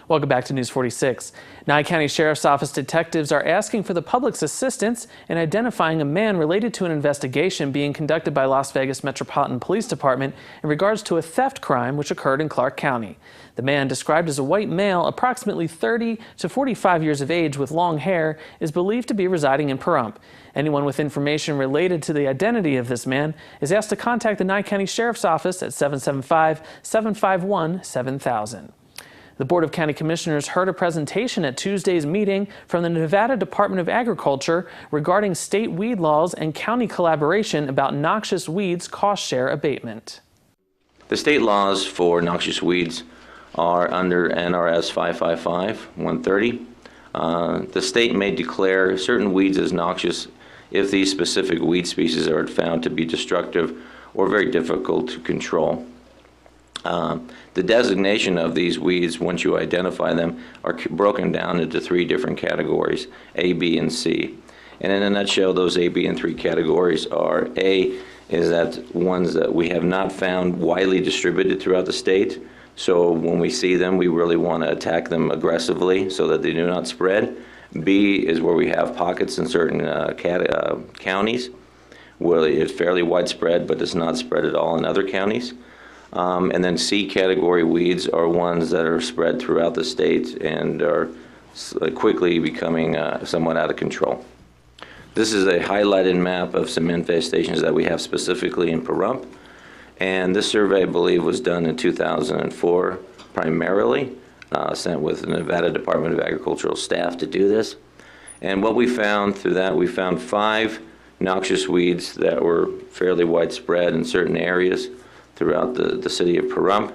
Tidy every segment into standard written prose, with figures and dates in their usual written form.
Welcome back to News 46. Nye County Sheriff's Office detectives are asking for the public's assistance in identifying a man related to an investigation being conducted by Las Vegas Metropolitan Police Department in regards to a theft crime which occurred in Clark County. The man, described as a white male, approximately 30 to 45 years of age with long hair, is believed to be residing in Pahrump. Anyone with information related to the identity of this man is asked to contact the Nye County Sheriff's Office at 775-751-7000. The Board of County Commissioners heard a presentation at Tuesday's meeting from the Nevada Department of Agriculture regarding state weed laws and county collaboration about noxious weeds cost share abatement. The state laws for noxious weeds are under NRS 555-130. The state may declare certain weeds as noxious if these specific weed species are found to be destructive or very difficult to control. The designation of these weeds, once you identify them, are broken down into three different categories, A, B, and C. And in a nutshell, those A, B, and C categories are: A is that ones that we have not found widely distributed throughout the state. So when we see them, we really want to attack them aggressively so that they do not spread. B is where we have pockets in certain counties where it's fairly widespread but does not spread at all in other counties. And then C category weeds are ones that are spread throughout the state and are quickly becoming somewhat out of control. This is a highlighted map of some infestations that we have specifically in Pahrump. And this survey, I believe, was done in 2004 primarily, sent with the Nevada Department of Agricultural staff to do this. And what we found through that, we found 5 noxious weeds that were fairly widespread in certain areas throughout the city of Pahrump.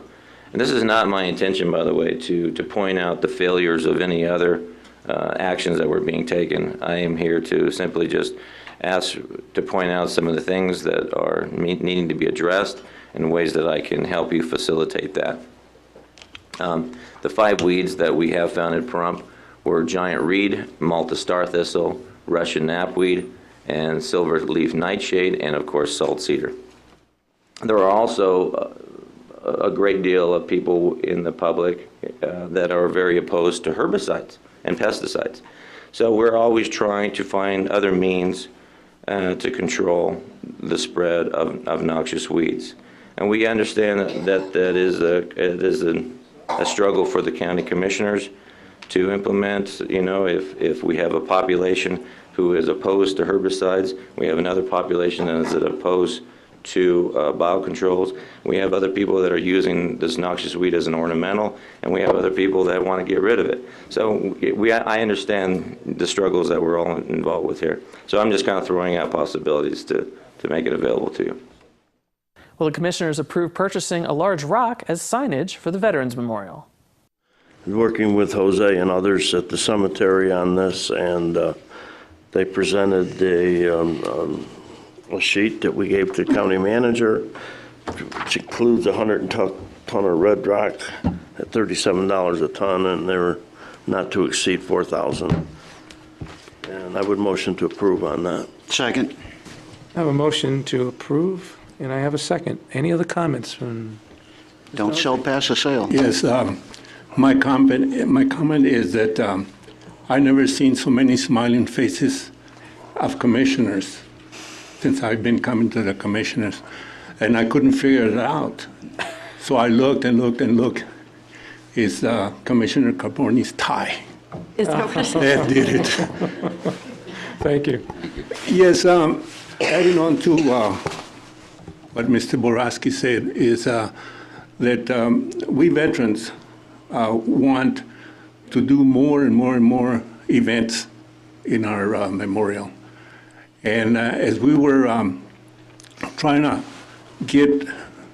And this is not my intention, by the way, to point out the failures of any other actions that were being taken. I am here to simply just ask to point out some of the things that are needing to be addressed in ways that I can help you facilitate that. The 5 weeds that we have found in Pahrump were giant reed, Malta star thistle, Russian knapweed, and silver leaf nightshade, and of course salt cedar. There are also a great deal of people in the public that are very opposed to herbicides and pesticides. So we're always trying to find other means to control the spread of noxious weeds. And we understand that it is a struggle for the county commissioners to implement. You know, if we have a population who is opposed to herbicides, we have another population that is opposed to biocontrols. We have other people that are using this noxious weed as an ornamental, and we have other people that want to get rid of it. So I understand the struggles that we're all involved with here. So I'm just kind of throwing out possibilities to make it available to you. Well, the commissioners approved purchasing a large rock as signage for the Veterans Memorial. Working with Jose and others at the cemetery on this, and they presented a sheet that we gave to the county manager, which includes 100 ton of red rock at $37 a ton, and they were not to exceed 4,000. And I would motion to approve on that. Second. I have a motion to approve, and I have a second. Any other comments from? Don't sell past a sale. Yes, my comment is that I've never seen so many smiling faces of commissioners since I've been coming to the commissioners, and I couldn't figure it out. So I looked and looked and looked. It's Commissioner Carboni's tie. Is that what That did it. Thank you. Yes, adding on to what Mr. Borowski said is that we veterans want to do more and more and more events in our memorial. And as we were trying to get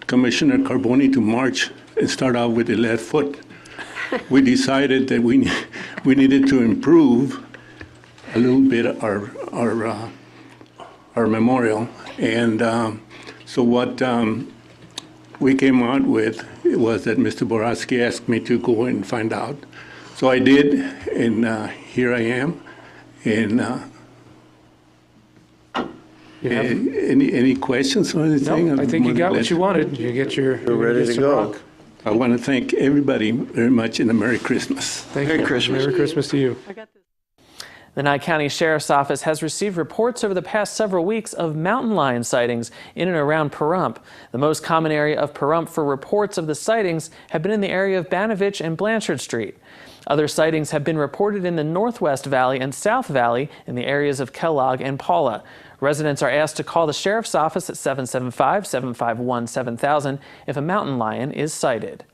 Commissioner Carboni to march and start out with the left foot, we decided that we needed to improve a little bit our memorial. And so what we came out with was that Mr. Borowski asked me to go and find out. So I did, and here I am. And Any questions or anything? No, I think you got what you wanted. You get your. We're ready to go. Rock. I want to thank everybody very much and a Merry Christmas. Thank Merry you. Christmas. Merry Christmas to you. The Nye County Sheriff's Office has received reports over the past several weeks of mountain lion sightings in and around Pahrump. The most common area of Pahrump for reports of the sightings have been in the area of Banovich and Blanchard Street. Other sightings have been reported in the Northwest Valley and South Valley in the areas of Kellogg and Paula. Residents are asked to call the Sheriff's Office at 775-751-7000 if a mountain lion is sighted.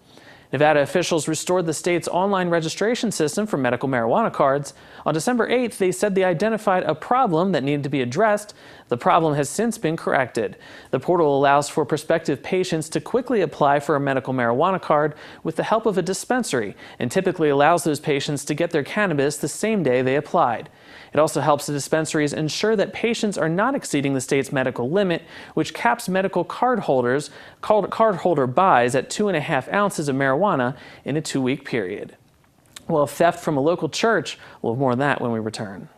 Nevada officials restored the state's online registration system for medical marijuana cards. On December 8th, they said they identified a problem that needed to be addressed. The problem has since been corrected. The portal allows for prospective patients to quickly apply for a medical marijuana card with the help of a dispensary, and typically allows those patients to get their cannabis the same day they applied. It also helps the dispensaries ensure that patients are not exceeding the state's medical limit, which caps medical cardholder buys at 2.5 ounces of marijuana in a 2-week period. Well, theft from a local church, we'll have more on that when we return.